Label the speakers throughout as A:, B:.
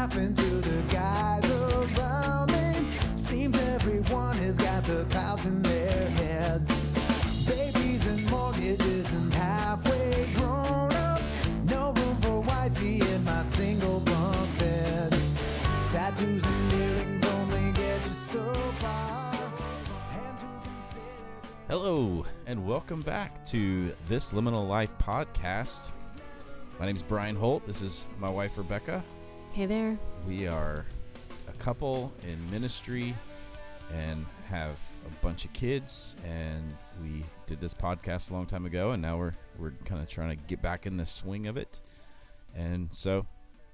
A: happened to the guys around me? Seems everyone has got the clouds in their heads. Babies and mortgages and halfway grown up. No room for wifey in my single bunk bed. Tattoos and earrings only get you so far. Hands who can say they're...
B: Hello, and welcome back to this Liminal Life podcast. My name is Brian Holt. This is my wife, Rebecca.
C: Hey there.
B: We are a couple in ministry and have a bunch of kids, and we did this podcast a long time ago, and now we're kind of trying to get back in the swing of it. And so,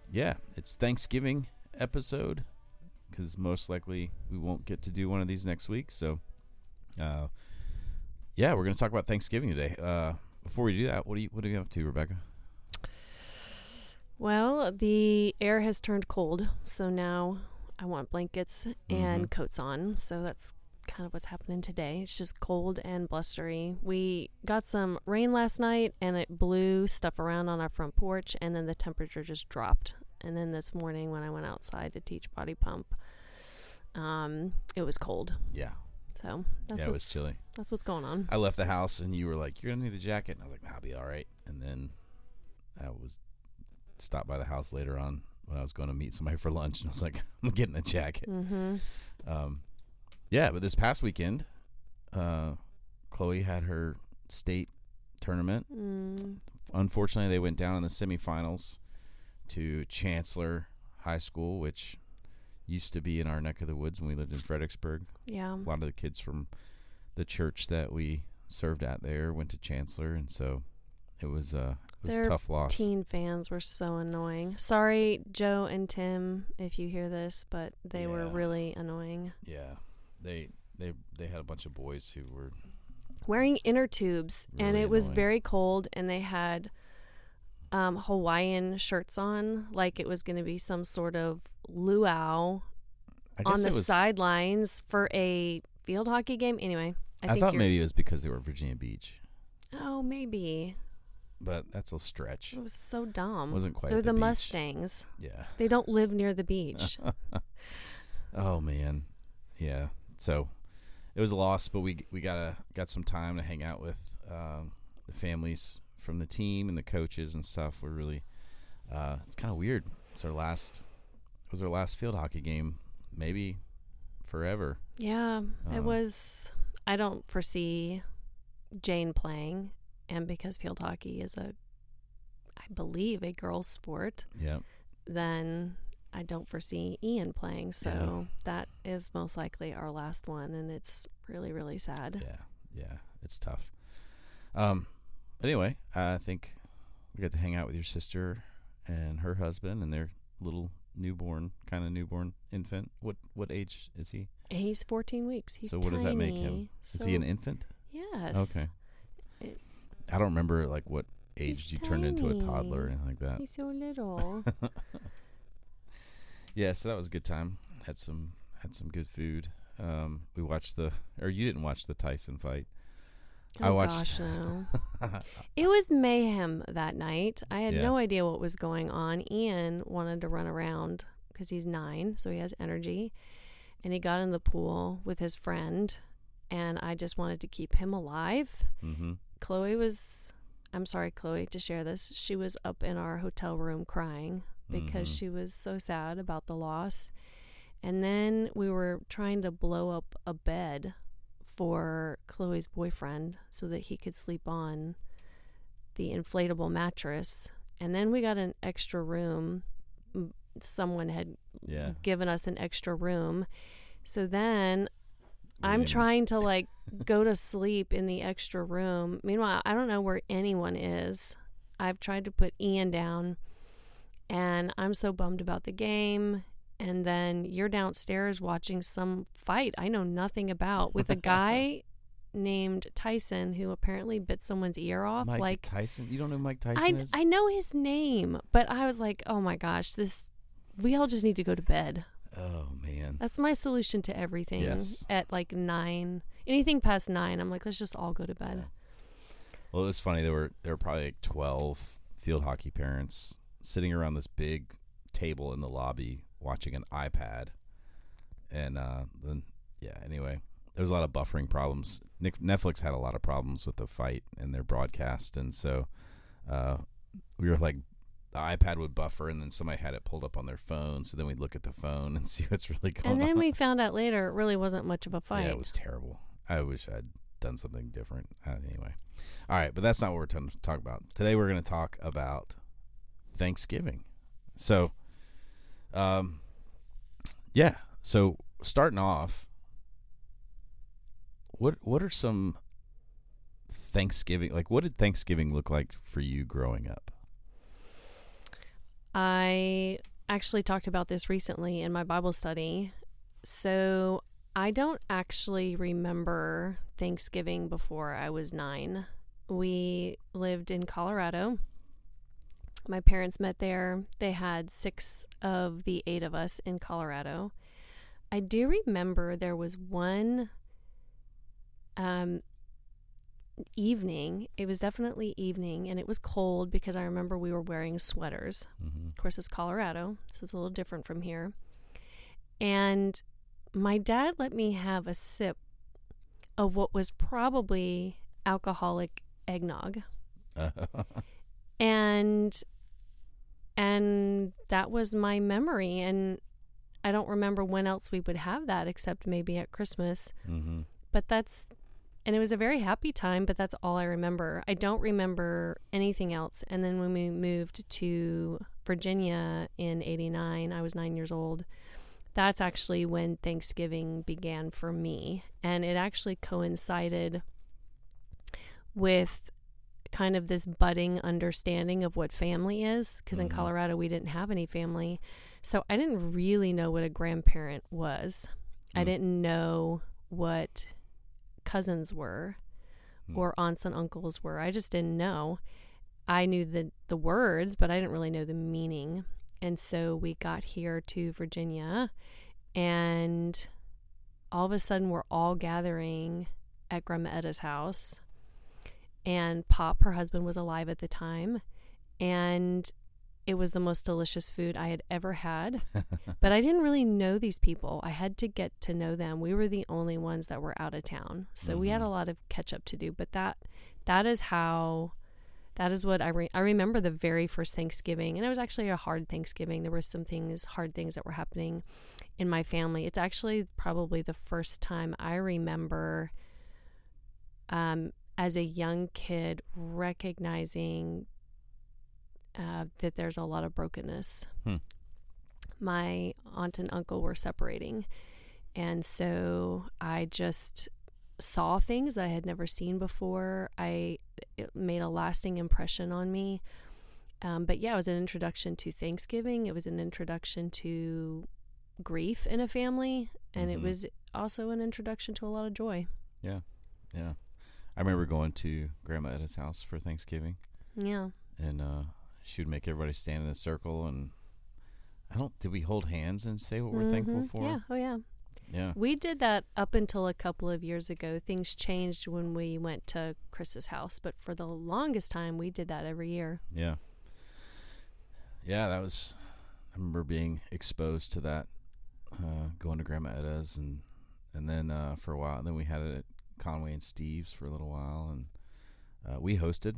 B: yeah, it's Thanksgiving episode, because most likely we won't get to do one of these next week. So, yeah, we're going to talk about Thanksgiving today. Before we do that, what are you up to, Rebecca?
C: Well, the air has turned cold, so now I want blankets and coats on. So that's kind of what's happening today. It's just cold and blustery. We got some rain last night, and it blew stuff around on our front porch, and then the temperature just dropped. And then this morning when I went outside to teach body pump, it was cold.
B: Yeah.
C: So
B: it was chilly.
C: That's what's going on.
B: I left the house, and you were like, "You're gonna need a jacket," and I was like, "Nah, I'll be all right." And then I was stopped by the house later on when I was going to meet somebody for lunch, and I was like, I'm getting a jacket. Yeah, but this past weekend, Chloe had her state tournament. Unfortunately, they went down in the semifinals to Chancellor High School, which used to be in our neck of the woods when we lived in Fredericksburg.
C: Yeah.
B: A lot of the kids from the church that we served at there went to Chancellor, and so it was a tough loss.
C: Teen fans were so annoying. Sorry, Joe and Tim, if you hear this, but they were really annoying.
B: Yeah, they had a bunch of boys who were
C: wearing inner tubes,
B: really
C: and it was
B: annoying.
C: very cold, and they had Hawaiian shirts on, like it was going to be some sort of luau on the sidelines for a field hockey game. Anyway,
B: I thought maybe it was because they were at Virginia Beach.
C: Oh, maybe.
B: But that's a stretch.
C: It was so dumb.
B: Wasn't quite.
C: They're
B: at the
C: the
B: beach.
C: Mustangs.
B: Yeah.
C: They don't live near the beach.
B: Oh man, yeah. So it was a loss, but we got some time to hang out with the families from the team and the coaches and stuff. We're really it's kind of weird. It was our last field hockey game, maybe forever.
C: Yeah, it was. I don't foresee Jane playing. And because field hockey is I believe, a girls' sport, then I don't foresee Ian playing. So that is most likely our last one, and it's really, really sad.
B: Yeah, it's tough. But anyway, I think we got to hang out with your sister and her husband and their little newborn infant. What age is he?
C: He's 14 weeks. He's
B: so what
C: tiny.
B: Does that make him? Is he an infant?
C: Yes.
B: Okay. I don't remember like what age you turned into a toddler or anything like that.
C: He's so little.
B: Yeah, so that was a good time. Had some good food. We watched you didn't watch the Tyson fight.
C: Oh, I watched. Gosh, no. It was mayhem that night. I had no idea what was going on. Ian wanted to run around because he's 9, so he has energy, and he got in the pool with his friend, and I just wanted to keep him alive. I'm sorry, Chloe, to share this. She was up in our hotel room crying because she was so sad about the loss. And then we were trying to blow up a bed for Chloe's boyfriend so that he could sleep on the inflatable mattress. And then we got an extra room. Someone had given us an extra room. So then I'm trying to go to sleep in the extra room. Meanwhile, I don't know where anyone is. I've tried to put Ian down, and I'm so bummed about the game. And then you're downstairs watching some fight I know nothing about with a guy named Tyson who apparently bit someone's ear off.
B: Mike Tyson? You don't know who Mike Tyson is?
C: I know his name, but I was like, oh my gosh, we all just need to go to bed.
B: Oh, man.
C: That's my solution to everything. At 9. Anything past 9, I'm like, let's just all go to bed.
B: Yeah. Well, it was funny. There were probably 12 field hockey parents sitting around this big table in the lobby watching an iPad. And then, anyway, there was a lot of buffering problems. Netflix had a lot of problems with the fight and their broadcast. And so we were like, the iPad would buffer, and then somebody had it pulled up on their phone. So then we'd look at the phone and see what's really going on.
C: And then we found out later it really wasn't much of a fight.
B: Yeah, it was terrible. I wish I'd done something different. Anyway. All right, but that's not what we're going to talk about. Today we're going to talk about Thanksgiving. So, so starting off, what are some Thanksgiving, like what did Thanksgiving look like for you growing up?
C: I actually talked about this recently in my Bible study. So I don't actually remember Thanksgiving before I was 9. We lived in Colorado. My parents met there. They had 6 of the 8 of us in Colorado. I do remember there was one evening. It was definitely evening, and it was cold because I remember we were wearing sweaters.
B: Mm-hmm.
C: Of course, it's Colorado, so it's a little different from here. And my dad let me have a sip of what was probably alcoholic eggnog. And that was my memory. And I don't remember when else we would have that except maybe at Christmas.
B: Mm-hmm.
C: And it was a very happy time, but that's all I remember. I don't remember anything else. And then when we moved to Virginia in 89, I was 9 years old. That's actually when Thanksgiving began for me. And it actually coincided with kind of this budding understanding of what family is. Because in Colorado, we didn't have any family. So I didn't really know what a grandparent was. I didn't know what cousins were or aunts and uncles were. I just didn't know. I knew the words, but I didn't really know the meaning. And so we got here to Virginia, and all of a sudden we're all gathering at Grandma Etta's house. And Pop, her husband, was alive at the time, and it was the most delicious food I had ever had. But I didn't really know these people. I had to get to know them. We were the only ones that were out of town. So we had a lot of catch up to do. But that is what I remember the very first Thanksgiving. And it was actually a hard Thanksgiving. There were some hard things that were happening in my family. It's actually probably the first time I remember as a young kid recognizing that there's a lot of brokenness. My aunt and uncle were separating, and so I just saw things that I had never seen before. It made a lasting impression on me. But yeah, it was an introduction to Thanksgiving. It was an introduction to grief in a family, and it was also an introduction to a lot of joy. Yeah.
B: I remember going to Grandma Etta's house for Thanksgiving.
C: Yeah.
B: And she would make everybody stand in a circle, and did we hold hands and say what we're thankful for?
C: Yeah. Oh, yeah.
B: Yeah.
C: We did that up until a couple of years ago. Things changed when we went to Chris's house, but for the longest time, we did that every year.
B: Yeah. Yeah, I remember being exposed to that, going to Grandma Etta's, and then for a while, and then we had it at Conway and Steve's for a little while, and we hosted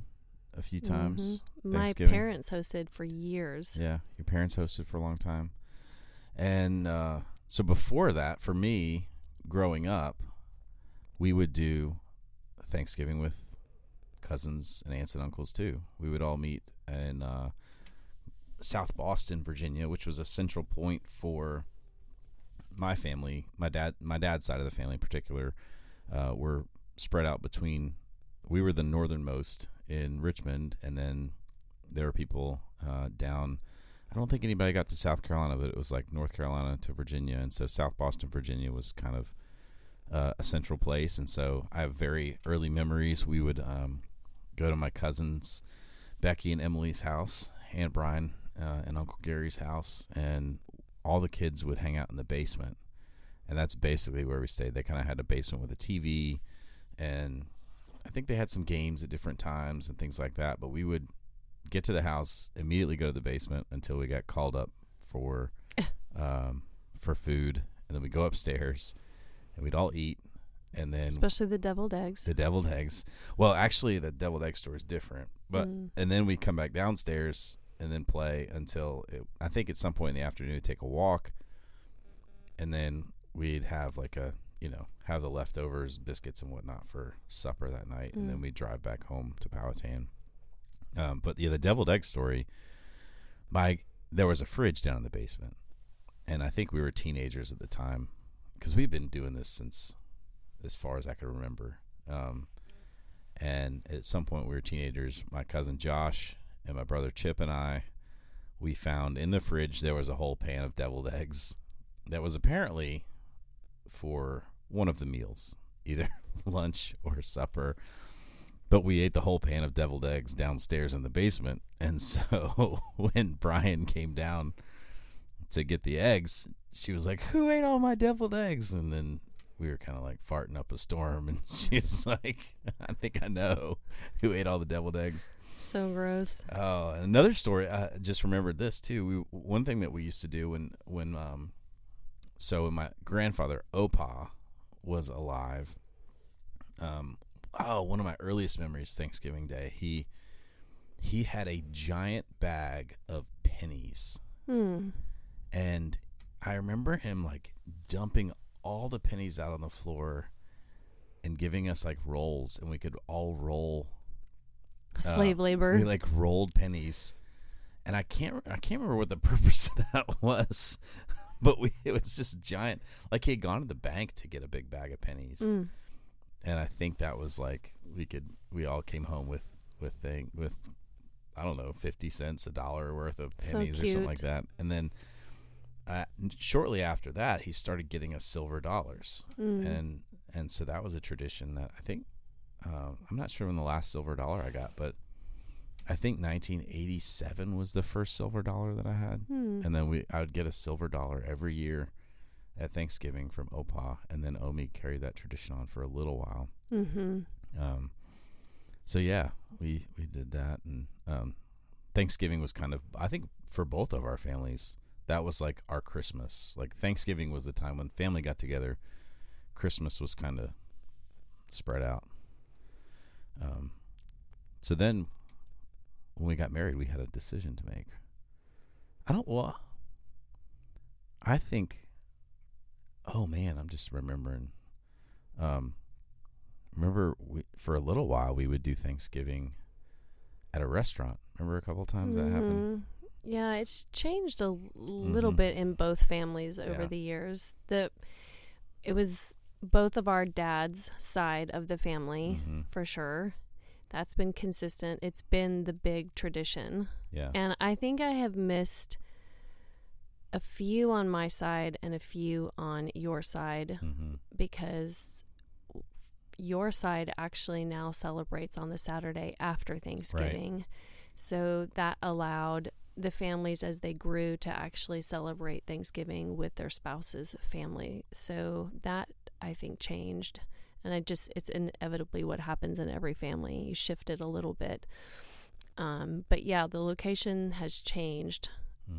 B: a few times.
C: My parents hosted for years.
B: Yeah, your parents hosted for a long time. And so before that, for me, growing up, we would do Thanksgiving with cousins and aunts and uncles too. We would all meet in South Boston, Virginia, which was a central point for my family. My dad's side of the family in particular were spread out between. We were the northernmost in Richmond, and then there were people down. I don't think anybody got to South Carolina, but it was like North Carolina to Virginia, and so South Boston, Virginia was kind of a central place. And so I have very early memories. We would go to my cousins, Becky and Emily's house, Aunt Brian and Uncle Gary's house, and all the kids would hang out in the basement. And that's basically where we stayed. They kind of had a basement with a TV, and I think they had some games at different times and things like that. But we would get to the house, immediately go to the basement until we got called up for food, and then we go upstairs and we'd all eat, and then
C: especially the deviled eggs.
B: The deviled eggs. Well, actually, the deviled egg story is different, but and then we come back downstairs and then play until I think at some point in the afternoon take a walk, and then we'd have like have the leftovers, biscuits and whatnot for supper that night, and then we'd drive back home to Powhatan. But the deviled egg story, there was a fridge down in the basement, and I think we were teenagers at the time because we'd been doing this since as far as I could remember. And at some point we were teenagers, my cousin Josh and my brother Chip and I, we found in the fridge there was a whole pan of deviled eggs that was apparently for one of the meals, either lunch or supper. But we ate the whole pan of deviled eggs downstairs in the basement. And so when Brian came down to get the eggs, she was like, "Who ate all my deviled eggs?" And then we were kind of like farting up a storm. And she's like, "I think I know who ate all the deviled eggs."
C: So gross.
B: Oh, and another story. I just remembered this too. One thing that we used to do when my grandfather Opa was alive, one of my earliest memories, Thanksgiving Day, he had a giant bag of pennies. And I remember him like dumping all the pennies out on the floor and giving us like rolls, and we could all roll.
C: Slave labor.
B: We like rolled pennies, and I can't remember what the purpose of that was, but it was just giant. Like he had gone to the bank to get a big bag of pennies, and I think that was like we all came home with I don't know, 50 cents, $1 worth of pennies or something like that, and then shortly after that he started getting us silver dollars, and so that was a tradition that I think. I'm not sure when the last silver dollar I got, but I think 1987 was the first silver dollar that I had. And then I would get a silver dollar every year at Thanksgiving from Opa, and then Omi carried that tradition on for a little while. So yeah, we did that, and Thanksgiving was kind of, I think for both of our families, that was like our Christmas. Like Thanksgiving was the time when family got together. Christmas was kind of spread out. So then when we got married, we had a decision to make. I think, oh man, I'm just remembering, for a little while we would do Thanksgiving at a restaurant. Remember a couple of times that happened?
C: Yeah, it's changed a little bit in both families over the years. It was both of our dad's side of the family, for sure. That's been consistent. It's been the big tradition. Yeah. And I think I have missed a few on my side and a few on your side, because your side actually now celebrates on the Saturday after Thanksgiving. Right. So that allowed the families as they grew to actually celebrate Thanksgiving with their spouse's family. So that, I think, changed. And it's inevitably what happens in every family. You shift it a little bit. But yeah, the location has changed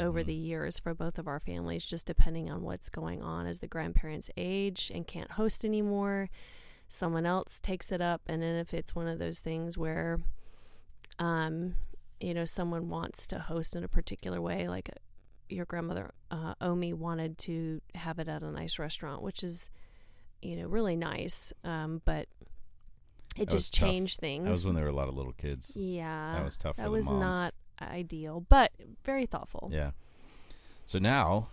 C: over the years for both of our families, just depending on what's going on as the grandparents age and can't host anymore. Someone else takes it up. And then if it's one of those things where, someone wants to host in a particular way, like your grandmother, Omi, wanted to have it at a nice restaurant, which is, really nice, but it just changed things.
B: That was when there were a lot of little kids.
C: Yeah.
B: That was tough for the
C: moms. That was not ideal, but very thoughtful.
B: Yeah. So now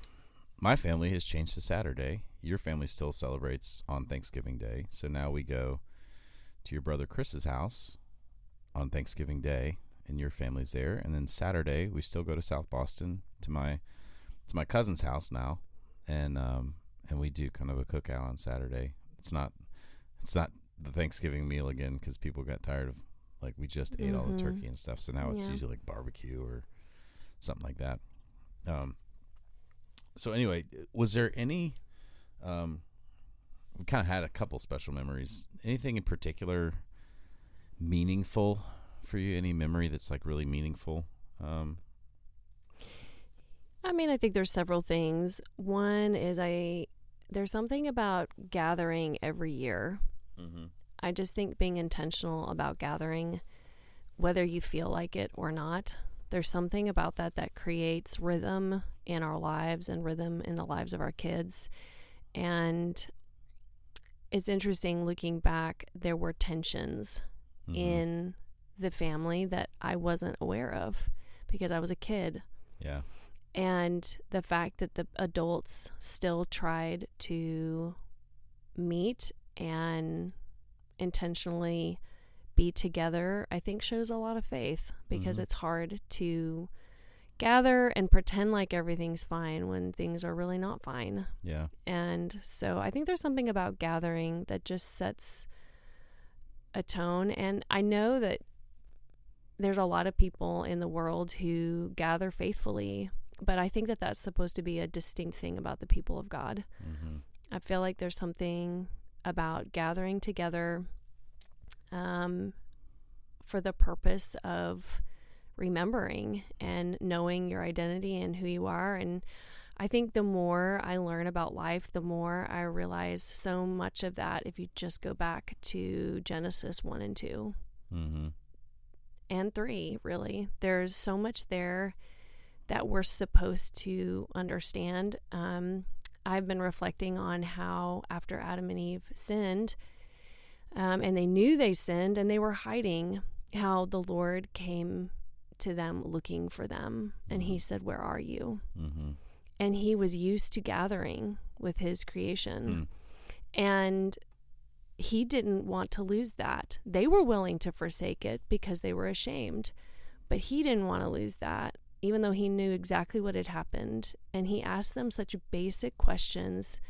B: my family has changed to Saturday. Your family still celebrates on Thanksgiving Day. So now we go to your brother Chris's house on Thanksgiving Day, and your family's there. And then Saturday we still go to South Boston to my cousin's house now, and we do kind of a cookout on Saturday. It's not the Thanksgiving meal again because people got tired of, like, we just ate all the turkey and stuff. So now it's usually like barbecue or something like that. So anyway, was there any? We kind of had a couple special memories. Anything in particular meaningful for you? Any memory that's like really meaningful?
C: I mean, I think there's several things. One is there's something about gathering every year.
B: Mm-hmm.
C: I just think being intentional about gathering, whether you feel like it or not, there's something about that creates rhythm in our lives and rhythm in the lives of our kids. And it's interesting looking back, there were tensions in the family that I wasn't aware of because I was a kid.
B: Yeah.
C: And the fact that the adults still tried to meet and intentionally be together, I think shows a lot of faith, because it's hard to gather and pretend like everything's fine when things are really not fine.
B: Yeah.
C: And so I think there's something about gathering that just sets a tone. And I know that there's a lot of people in the world who gather faithfully, but I think that that's supposed to be a distinct thing about the people of God.
B: Mm-hmm.
C: I feel like there's something about gathering together for the purpose of remembering and knowing your identity and who you are. And I think the more I learn about life, the more I realize so much of that, if you just go back to Genesis 1 and 2 and 3, really, there's so much there that we're supposed to understand. I've been reflecting on how after Adam and Eve sinned, and they knew they sinned and they were hiding, how the Lord came to them looking for them. And he said, "Where are you?" And he was used to gathering with his creation. And he didn't want to lose that. They were willing to forsake it because they were ashamed. But he didn't want to lose that, even though he knew exactly what had happened. And he asked them such basic questions,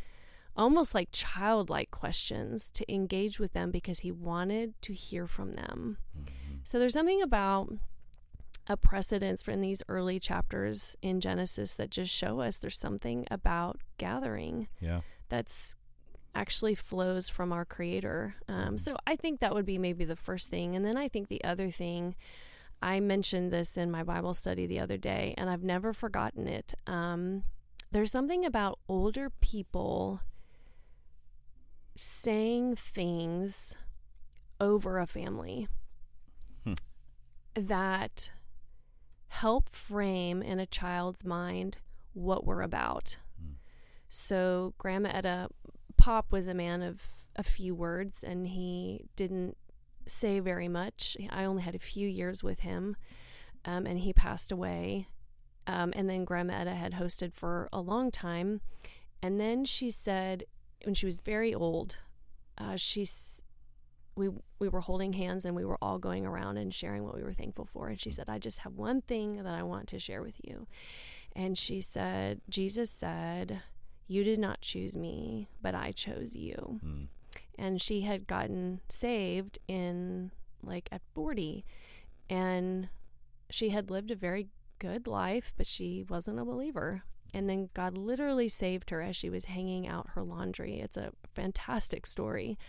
C: almost like childlike questions, to engage with them because he wanted to hear from them. So there's something about a precedence in these early chapters in Genesis that just show us there's something about gathering that's actually flows from our Creator. So I think that would be maybe the first thing. And then I think the other thing, I mentioned this in my Bible study the other day, and I've never forgotten it. There's something about older people saying things over a family that help frame in a child's mind what we're about. So Grandma Etta, Pop was a man of a few words, and he didn't say very much. I only had a few years with him, and he passed away. And then Grandma Etta had hosted for a long time. And then she said, when she was very old, we were holding hands and we were all going around and sharing what we were thankful for. And she said, "I just have one thing that I want to share with you." And she said, "Jesus said, 'You did not choose me, but I chose you.'" And she had gotten saved at 40. And she had lived a very good life, but she wasn't a believer. And then God literally saved her as she was hanging out her laundry. It's a fantastic story.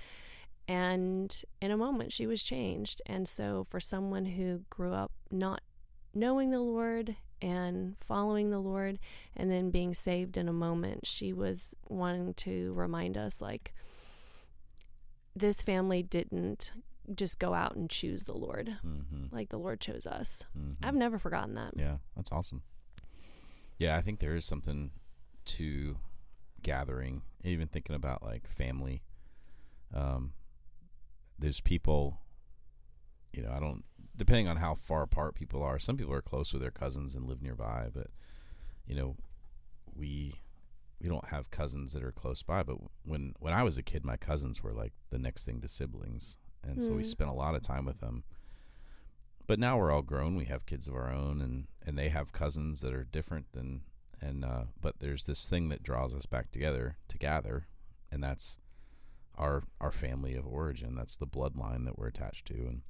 C: And in a moment, she was changed. And so for someone who grew up not knowing the Lord and following the Lord and then being saved in a moment, she was wanting to remind us, like, this family didn't just go out and choose the Lord. Like, the Lord chose us. I've never forgotten that.
B: Yeah, that's awesome. Yeah, I think there is something to gathering, even thinking about like family. There's people, depending on how far apart people are, some people are close with their cousins and live nearby, but we don't have cousins that are close by. But when I was a kid, my cousins were like the next thing to siblings, and so we spent a lot of time with them. But now we're all grown, we have kids of our own, and they have cousins that are different but there's this thing that draws us back together to gather, and that's our family of origin. That's the bloodline that we're attached to. And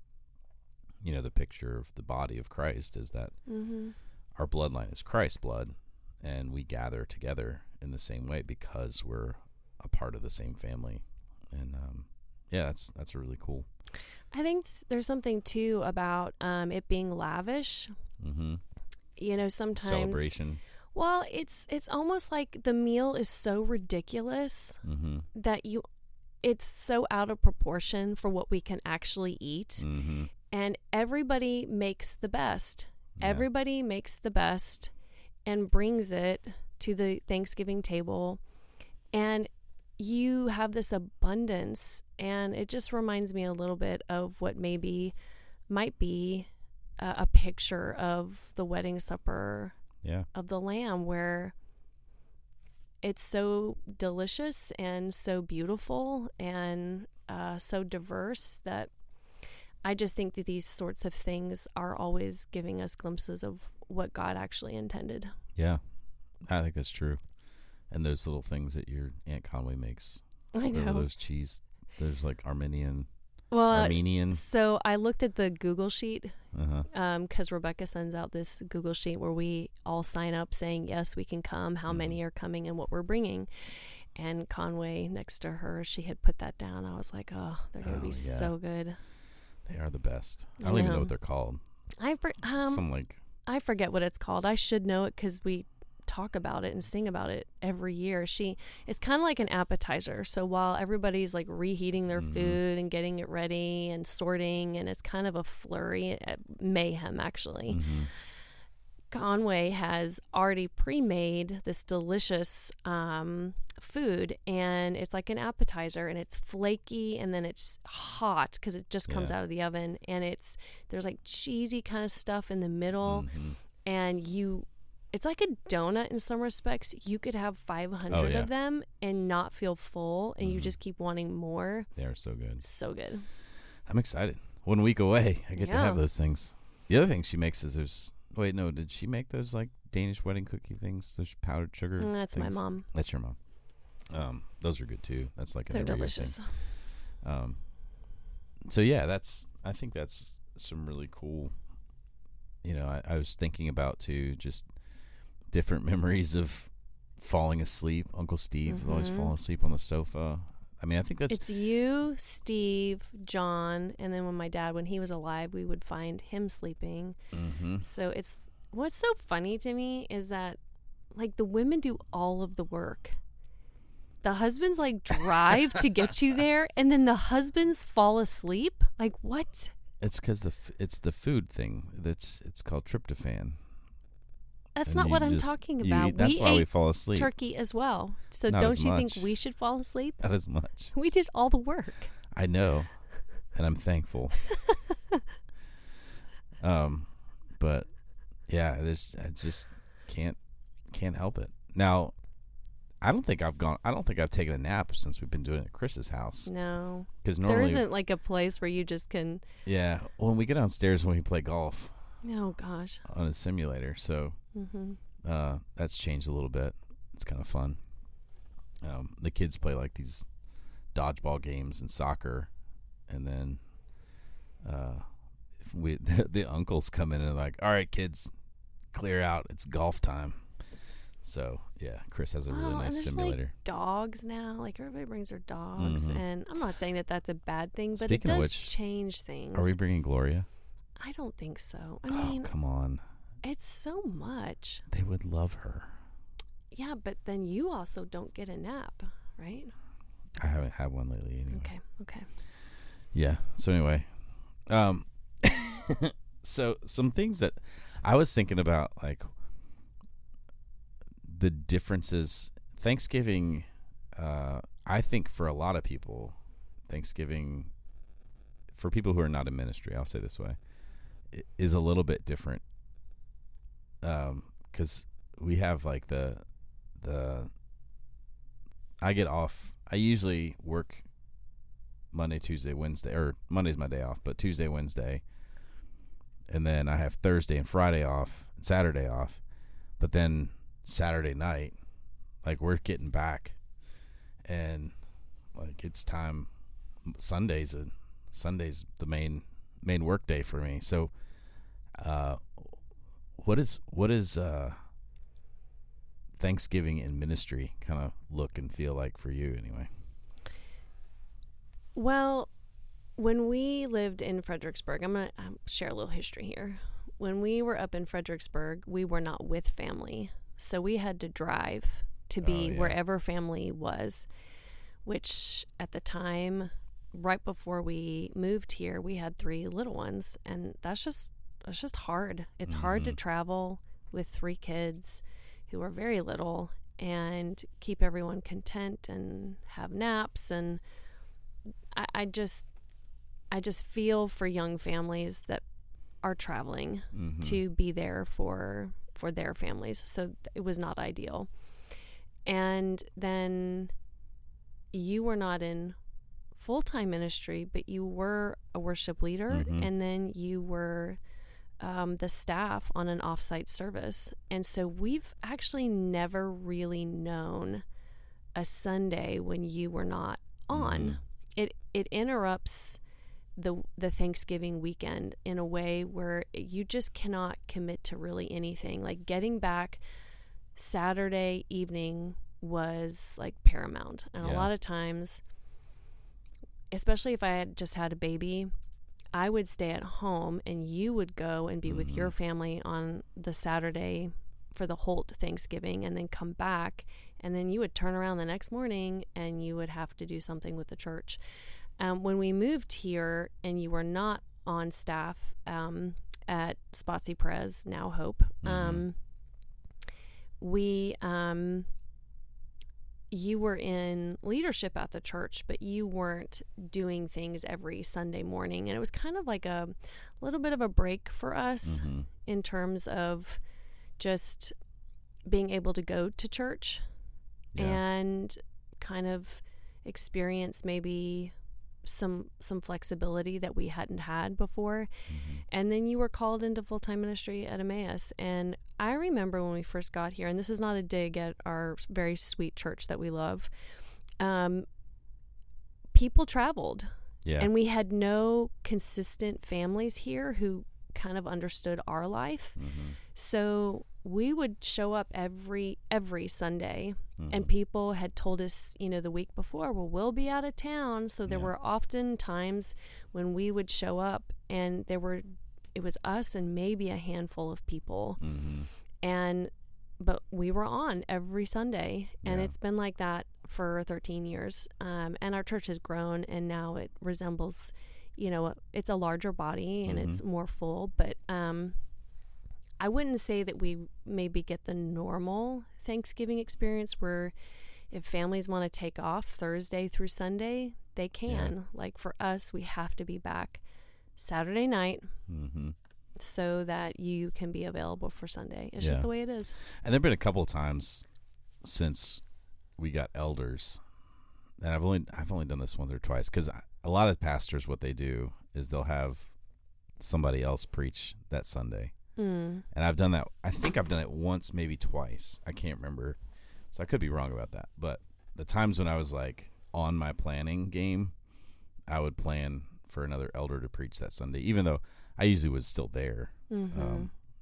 B: the picture of the body of Christ is that our bloodline is Christ's blood, and we gather together in the same way because we're a part of the same family. And that's really cool.
C: I think there's something too about it being lavish. Sometimes
B: celebration.
C: Well, it's almost like the meal is so ridiculous
B: Mm-hmm.
C: that it's so out of proportion for what we can actually eat.
B: Mm-hmm.
C: And everybody makes the best.
B: Yeah.
C: Everybody makes the best and brings it to the Thanksgiving table. And you have this abundance. And it just reminds me a little bit of what might be a picture of the wedding supper
B: Yeah.
C: of the Lamb, where it's so delicious and so beautiful and so diverse that I just think that these sorts of things are always giving us glimpses of what God actually intended.
B: Yeah. I think that's true. And those little things that your Aunt Conway makes.
C: I know.
B: Those cheese, there's like Armenian.
C: So I looked at the Google sheet
B: Uh-huh.
C: because Rebecca sends out this Google sheet where we all sign up saying, yes, we can come, how many are coming, and what we're bringing. And Conway next to her, she had put that down. I was like, oh, they're going to be so good.
B: They are the best. I don't even know what they're called.
C: I forget what it's called. I should know it because we talk about it and sing about it every year. It's kind of like an appetizer. So while everybody's like reheating their food and getting it ready and sorting, and it's kind of a flurry, mayhem actually.
B: Mm-hmm.
C: Conway has already pre-made this delicious food, and it's like an appetizer, and it's flaky, and then it's hot because it just comes out of the oven, and there's like cheesy kind of stuff in the middle, and it's like a donut in some respects. You could have 500 of them and not feel full, and you just keep wanting more.
B: They are so good.
C: So good.
B: I'm excited. 1 week away, I get to have those things. The other thing she makes is did she make those like Danish wedding cookie things? Those powdered sugar
C: That's
B: things?
C: my mom.
B: That's your mom. Those are good too. That's like
C: They're delicious.
B: So yeah, I think that's some really cool. I was thinking about too, just different memories of falling asleep. Uncle Steve would always fall asleep on the sofa. I mean, I think it's
C: you, Steve, John, and then when he was alive, we would find him sleeping.
B: Mm-hmm.
C: So what's so funny to me is that like the women do all of the work. The husbands like drive to get you there, and then the husbands fall asleep. Like what?
B: It's because it's the food thing. It's called tryptophan.
C: That's
B: And
C: not
B: you
C: what I'm
B: just-
C: talking
B: you
C: about.
B: eat- that's why we fall asleep.
C: Turkey as well. So
B: Not
C: don't
B: as
C: you think
B: much.
C: we should fall asleep?
B: Not as much.
C: We did all the work.
B: I know, and I'm thankful. But yeah, I just can't help it. Now, I don't think I've taken a nap since we've been doing it at Chris's house.
C: No.
B: Because
C: There
B: normally,
C: isn't like a place where you just can.
B: yeah, when we get downstairs when we play golf
C: Oh gosh.
B: on a simulator, so that's changed a little bit. It's kind of fun. The kids play like these dodgeball games and soccer, and then the uncles come in and like, all right, kids, clear out. It's golf time. So yeah, Chris has a really nice
C: and there's
B: simulator.
C: like dogs now. Like everybody brings their dogs, and I'm not saying that that's a bad thing, but
B: Speaking
C: it
B: of
C: does
B: which,
C: change things.
B: Are we bringing Gloria?
C: I don't think so. I mean,
B: Oh, come on.
C: it's so much.
B: They would love her.
C: Yeah, but then you also don't get a nap, right?
B: I haven't had one lately anyway.
C: Okay.
B: Yeah. So anyway, so some things that I was thinking about, like the differences. Thanksgiving, I think for a lot of people, Thanksgiving, for people who are not in ministry, I'll say this way, is a little bit different. Because we have like I get off. I usually work Monday, Tuesday, Wednesday, or Monday's my day off, but Tuesday, Wednesday, and then I have Thursday and Friday off, and Saturday off, but then Saturday night, like we're getting back, and like it's time. Sunday's the main work day for me. So, what is Thanksgiving in ministry kind of look and feel like for you anyway?
C: Well, when we lived in Fredericksburg, I'm going to share a little history here. When we were up in Fredericksburg, we were not with family. So we had to drive to be wherever family was, which at the time, right before we moved here, we had 3 little ones, and that's just hard. It's hard to travel with 3 kids who are very little and keep everyone content and have naps. And I just feel for young families that are traveling to be there for their families. So it was not ideal. And then you were not in full-time ministry, but you were a worship leader, and then you were the staff on an off-site service. And so we've actually never really known a Sunday when you were not on. It interrupts the Thanksgiving weekend in a way where you just cannot commit to really anything. Like getting back Saturday evening was like paramount. And a lot of times, especially if I had just had a baby, I would stay at home and you would go and be with your family on the Saturday for the Holt Thanksgiving and then come back, and then you would turn around the next morning and you would have to do something with the church. When we moved here and you were not on staff at Spotsy Prez, now Hope, you were in leadership at the church, but you weren't doing things every Sunday morning. And it was kind of like a little bit of a break for us in terms of just being able to go to church and kind of experience maybe some flexibility that we hadn't had before. And then you were called into full-time ministry at Emmaus. And I remember when we first got here, and this is not a dig at our very sweet church that we love, people traveled. And we had no consistent families here who kind of understood our life. So we would show up every Sunday, and people had told us, the week before, well, we'll be out of town. So there were often times when we would show up and it was us and maybe a handful of people. But we were on every Sunday, and it's been like that for 13 years. And our church has grown, and now it resembles, it's a larger body and it's more full, but, I wouldn't say that we maybe get the normal Thanksgiving experience where if families want to take off Thursday through Sunday, they can. Like for us, we have to be back Saturday night so that you can be available for Sunday. It's just the way it is.
B: And there have been a couple of times since we got elders, and I've only done this once or twice, because a lot of pastors, what they do is they'll have somebody else preach that Sunday. And I've done that. I think I've done it once, maybe twice. I can't remember. So I could be wrong about that. But the times when I was like on my planning game, I would plan for another elder to preach that Sunday, even though I usually was still there.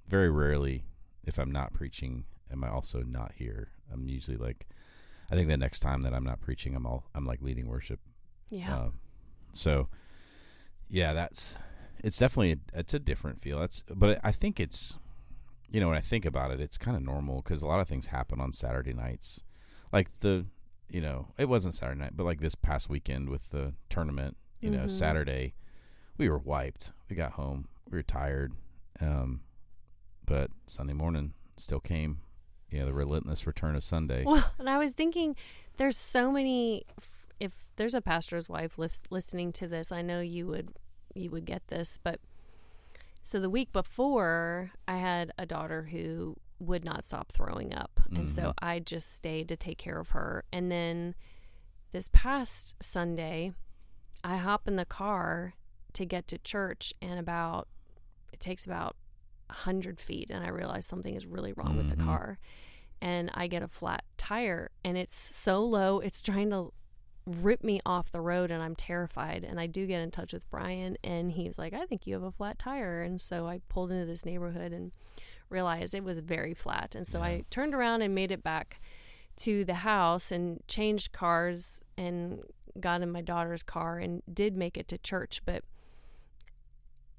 B: Very rarely, if I'm not preaching, am I also not here. I'm usually like, I think the next time that I'm not preaching, I'm like leading worship. So yeah, it's definitely it's a different feel. But I think it's, when I think about it, it's kind of normal because a lot of things happen on Saturday nights. Like it wasn't Saturday night, but like this past weekend with the tournament, Saturday, we were wiped. We got home, we were tired, but Sunday morning still came. The relentless return of Sunday.
C: Well, and I was thinking, there's so many. If there's a pastor's wife listening to this, I know you would get this, but so the week before I had a daughter who would not stop throwing up, and so I just stayed to take care of her. And then this past Sunday I hop in the car to get to church, and it takes about 100 feet, and I realize something is really wrong with the car, and I get a flat tire, and it's so low it's trying to rip me off the road, and I'm terrified. And I do get in touch with Brian, and he's like, I think you have a flat tire. And so I pulled into this neighborhood and realized it was very flat. And so I turned around and made it back to the house and changed cars and got in my daughter's car and did make it to church. But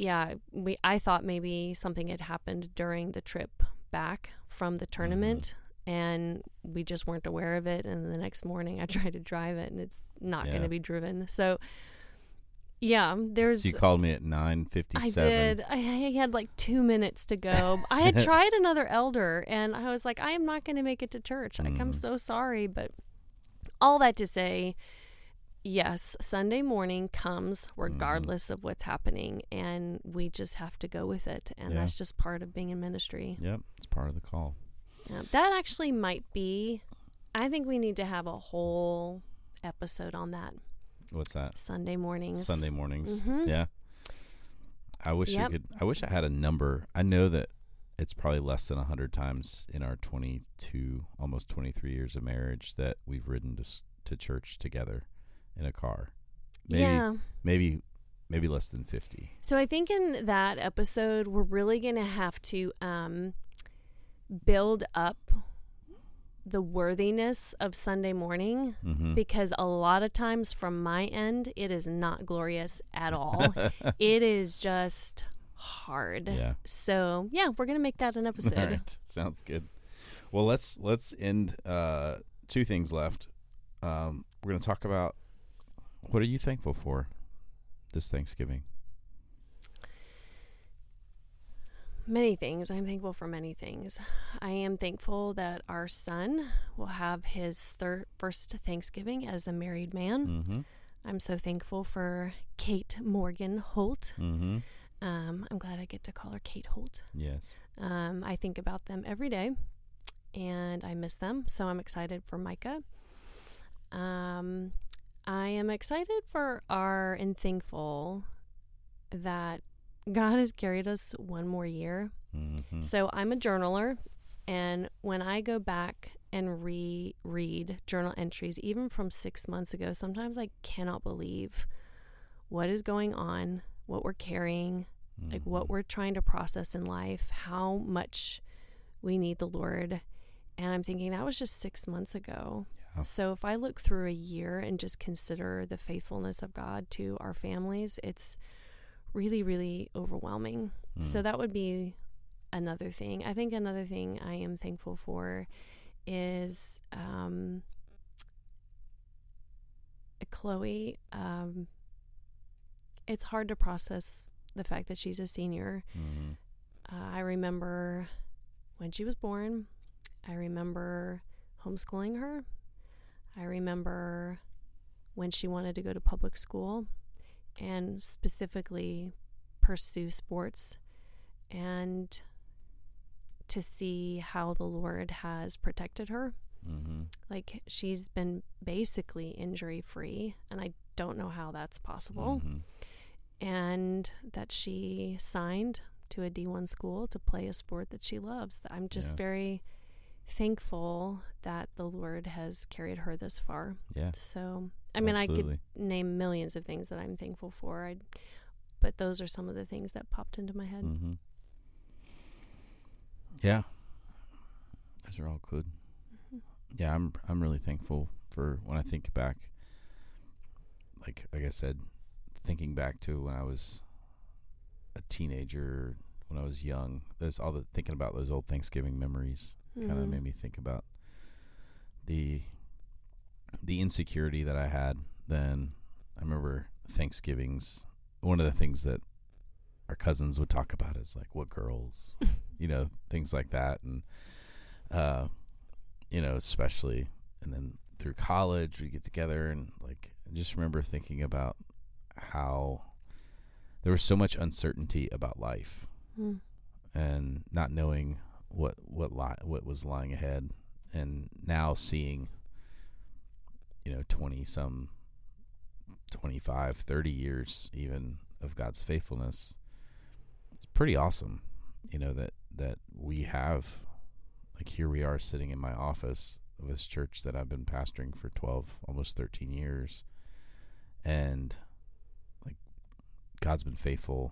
C: I thought maybe something had happened during the trip back from the tournament. and we just weren't aware of it. And the next morning I tried to drive it and it's not going to be driven. So yeah,
B: So you called me at 9:57.
C: I did. I had like 2 minutes to go. I had tried another elder and I was like, I am not going to make it to church. Like, I'm so sorry. But all that to say, yes, Sunday morning comes regardless of what's happening, and we just have to go with it. And that's just part of being in ministry.
B: Yep, it's part of the call.
C: That actually might be, I think we need to have a whole episode on that.
B: What's that?
C: Sunday mornings.
B: Sunday mornings. Yeah. I wish I wish I had a number. I know that it's probably less than 100 times in our 22, almost 23 years of marriage that we've ridden to church together in a car. Maybe less than 50.
C: So I think in that episode, we're really going to have to build up the worthiness of Sunday morning, because a lot of times from my end, it is not glorious at all. It is just hard.
B: Yeah.
C: So yeah, we're going to make that an episode.
B: All right. Sounds good. Well, let's end, 2 things left. We're going to talk about, what are you thankful for this Thanksgiving?
C: Many things. I'm thankful for many things. I am thankful that our son will have his first Thanksgiving as a married man. I'm so thankful for Kate Morgan Holt. I'm glad I get to call her Kate Holt.
B: Yes.
C: I think about them every day, and I miss them. So I'm excited for Micah. I am excited for and thankful that God has carried us one more year. So I'm a journaler, and when I go back and reread journal entries, even from 6 months ago, sometimes I cannot believe what is going on, what we're carrying, like what we're trying to process in life, how much we need the Lord. And I'm thinking that was just 6 months ago. Yeah. So if I look through a year and just consider the faithfulness of God to our families, it's really, really overwhelming. So that would be another thing. I think another thing I am thankful for is Chloe. It's hard to process the fact that she's a senior. I remember when she was born. I remember homeschooling her. I remember when she wanted to go to public school and specifically pursue sports, and to see how the Lord has protected her. Like, she's been basically injury free, and I don't know how that's possible. And that she signed to a D1 school to play a sport that she loves. I'm just very thankful that the Lord has carried her this far. Yeah. So, I mean, absolutely. I could name millions of things that I'm thankful for, but those are some of the things that popped into my head.
B: Yeah. Those are all good. Yeah, I'm really thankful for when I think back, like I said, thinking back to when I was a teenager, when I was young. There's thinking about those old Thanksgiving memories kind of made me think about the insecurity that I had then. I remember Thanksgivings, one of the things that our cousins would talk about is like, what girls, things like that. And, especially, and then through college, we get together, and like, I just remember thinking about how there was so much uncertainty about life and not knowing what was lying ahead. And now seeing, 25, 30 years even of God's faithfulness, it's pretty awesome, that we have, like, here we are sitting in my office of this church that I've been pastoring for 12, almost 13 years. And like, God's been faithful.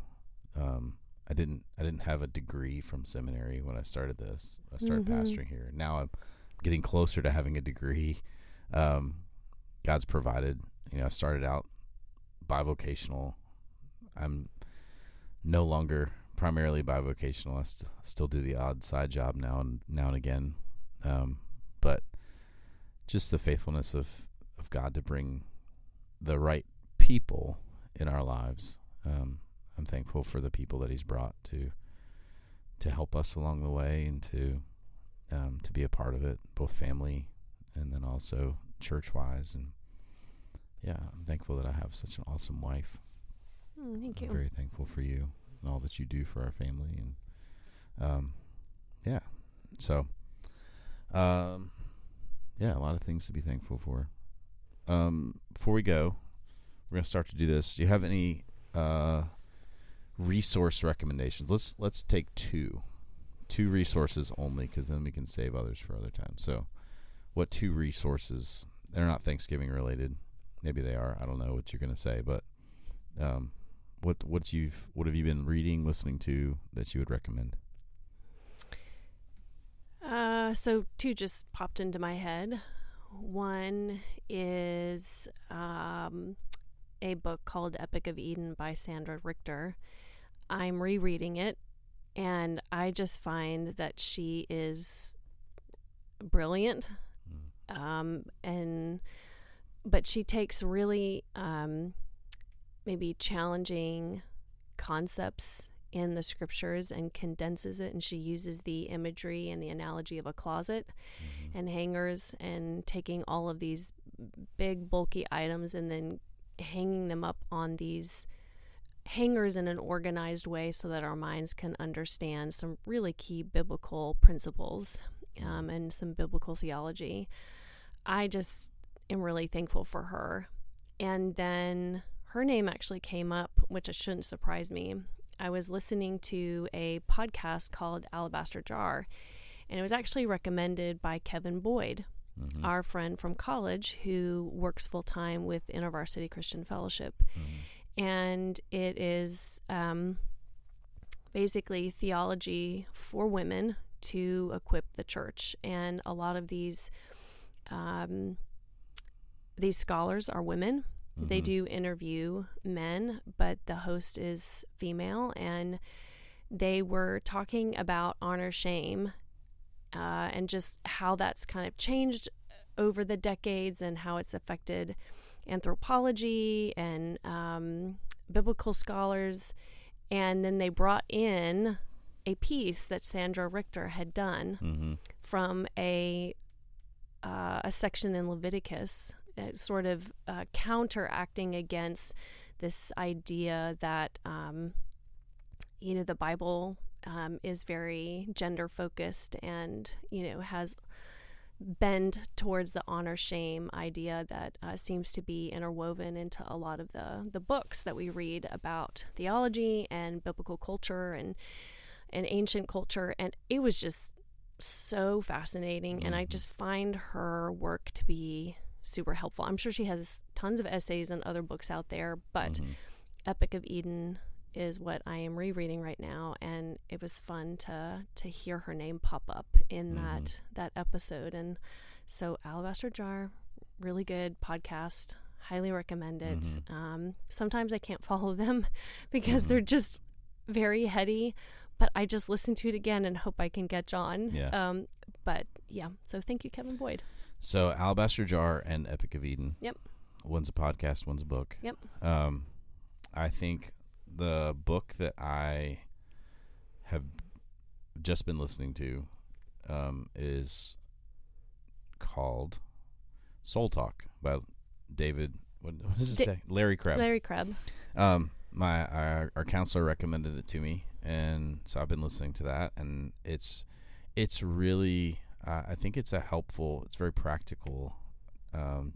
B: I didn't have a degree from seminary when I started this. I started pastoring here. Now I'm getting closer to having a degree. God's provided. I started out bivocational. I'm no longer primarily bivocational. I still do the odd side job now and again. But just the faithfulness of God to bring the right people in our lives. I'm thankful for the people that he's brought to help us along the way and to be a part of it, both family and then also church-wise. And yeah, I'm thankful that I have such an awesome wife.
C: Thank you.
B: I'm very thankful for you and all that you do for our family. And yeah, so yeah, a lot of things to be thankful for. Before we go, we're going to start to do this. Do you have any resource recommendations? Let's take two resources only, because then we can save others for other times. So what 2 resources, they're not Thanksgiving related, maybe they are, I don't know what you're going to say, but what have you been reading, listening to that you would recommend?
C: So 2 just popped into my head. One is a book called Epic of Eden by Sandra Richter. I'm rereading it, and I just find that she is brilliant. But she takes really maybe challenging concepts in the scriptures and condenses it, and she uses the imagery and the analogy of a closet and hangers, and taking all of these big bulky items and then hanging them up on these hangers in an organized way so that our minds can understand some really key biblical principles and some biblical theology. I just am really thankful for her. And then her name actually came up, which it shouldn't surprise me. I was listening to a podcast called Alabaster Jar, and it was actually recommended by Kevin Boyd, our friend from college who works full-time with InterVarsity Christian Fellowship. And it is basically theology for women to equip the church. And a lot of these scholars are women. They do interview men, but the host is female, and they were talking about honor shame and just how that's kind of changed over the decades and how it's affected anthropology and biblical scholars. And then they brought in a piece that Sandra Richter had done from a section in Leviticus, sort of counteracting against this idea that the Bible is very gender focused and has bend towards the honor shame idea that seems to be interwoven into a lot of the books that we read about theology and biblical culture and ancient culture. And it was just so fascinating, and I just find her work to be super helpful. I'm sure she has tons of essays and other books out there, but Epic of Eden is what I am rereading right now, and it was fun to hear her name pop up in that episode. And so Alabaster Jar, really good podcast, highly recommend it. Sometimes I can't follow them because they're just very heady, but I just listen to it again and hope I can catch on. But yeah, so thank you, Kevin Boyd.
B: So Alabaster Jar and Epic of Eden.
C: Yep.
B: One's a podcast, one's a book.
C: Yep.
B: I think the book that I have just been listening to is called Soul Talk by David. What is his name? Larry Crabb.
C: Larry Crabb.
B: Our counselor recommended it to me, and so I've been listening to that, and it's really I think it's it's very practical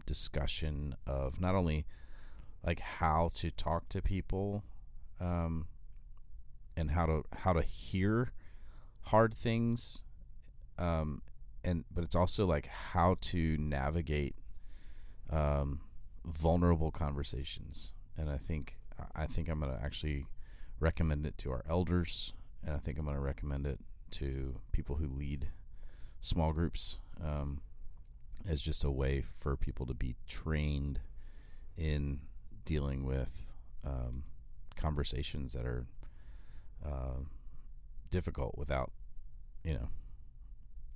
B: discussion of not only like how to talk to people and how to hear hard things, but it's also like how to navigate vulnerable conversations. And I think I'm going to actually recommend it to our elders, and I think I'm going to recommend it to people who lead small groups as just a way for people to be trained in dealing with conversations that are difficult without,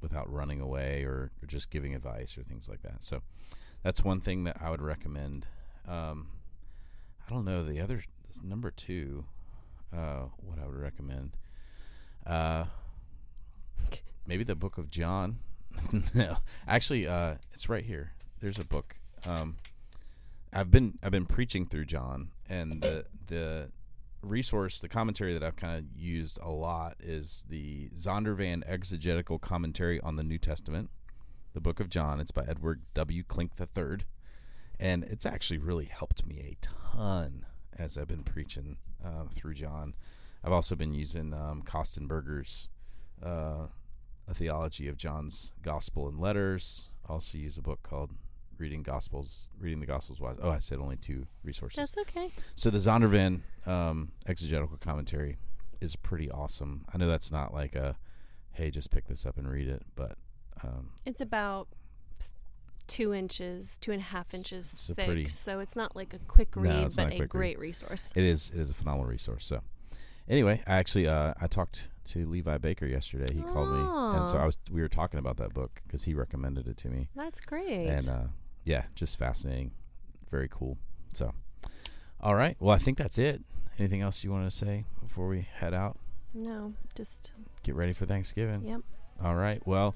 B: without running away or just giving advice or things like that. So that's one thing that I would recommend. I don't know the other number 2. What I would recommend. Maybe the book of John. No, actually, it's right here. There's a book. I've been preaching through John, and the resource, the commentary that I've kind of used a lot is the Zondervan Exegetical Commentary on the New Testament, the book of John. It's by Edward W. Klink III, and it's actually really helped me a ton as I've been preaching through John. I've also been using Kostenberger's A Theology of John's Gospel and Letters. I also use a book called Reading the Gospels Wise. Oh, I said only 2 resources.
C: That's okay.
B: So the Zondervan Exegetical Commentary is pretty awesome. I know that's not like a, hey, just pick this up and read it, but
C: it's about 2.5 inches thick, so it's not like a quick read, but a great resource.
B: It is a phenomenal resource. So anyway, I actually I talked to Levi Baker yesterday. He called me, and so we were talking about that book because he recommended it to me.
C: That's great.
B: And yeah, just fascinating, very cool. So, all right, well, I think that's it. Anything else you want to say before we head out?
C: No, just
B: get ready for Thanksgiving.
C: Yep.
B: All right. Well,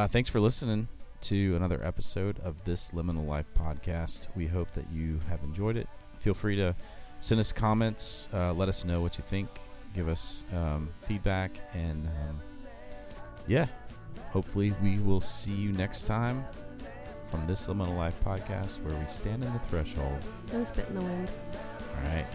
B: thanks for listening to another episode of this Liminal Life podcast. We hope that you have enjoyed it. Feel free to send us comments. Let us know what you think. Give us feedback. And yeah, hopefully we will see you next time from this Liminal Life podcast, where we stand in the threshold
C: and spit in the wind.
B: All right.